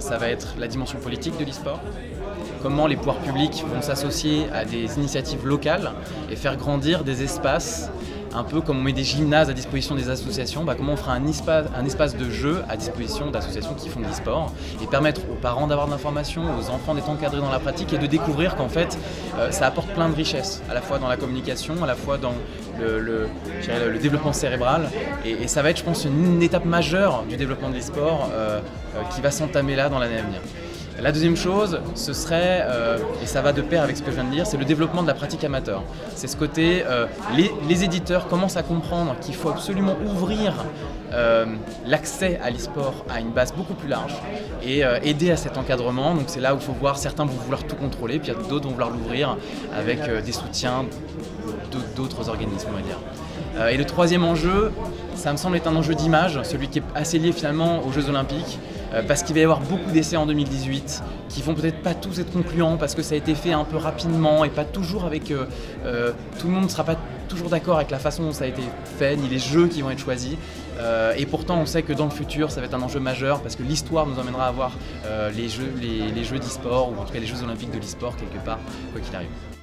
ça va être la dimension politique de l'e-sport. Comment les pouvoirs publics vont s'associer à des initiatives locales et faire grandir des espaces, un peu comme on met des gymnases à disposition des associations, comment on fera un espace de jeu à disposition d'associations qui font de l'e-sport et permettre aux parents d'avoir de l'information, aux enfants d'être encadrés dans la pratique et de découvrir qu'en fait ça apporte plein de richesses, à la fois dans la communication, à la fois dans le développement cérébral et ça va être, je pense, une étape majeure du développement de l'e-sport qui va s'entamer là dans l'année à venir. La deuxième chose, ce serait, et ça va de pair avec ce que je viens de dire, c'est le développement de la pratique amateur. C'est ce côté, les éditeurs commencent à comprendre qu'il faut absolument ouvrir l'accès à l'e-sport à une base beaucoup plus large et aider à cet encadrement. Donc c'est là où il faut voir, certains vont vouloir tout contrôler, puis d'autres vont vouloir l'ouvrir avec des soutiens d'autres organismes, on va dire. Et le troisième enjeu, ça me semble être un enjeu d'image, celui qui est assez lié finalement aux Jeux Olympiques, parce qu'il va y avoir beaucoup d'essais en 2018 qui vont peut-être pas tous être concluants parce que ça a été fait un peu rapidement et pas toujours avec... tout le monde ne sera pas toujours d'accord avec la façon dont ça a été fait, ni les jeux qui vont être choisis. Et pourtant on sait que dans le futur ça va être un enjeu majeur parce que l'histoire nous emmènera à voir les jeux d'e-sport ou en tout cas les Jeux Olympiques de l'e-sport quelque part, quoi qu'il arrive.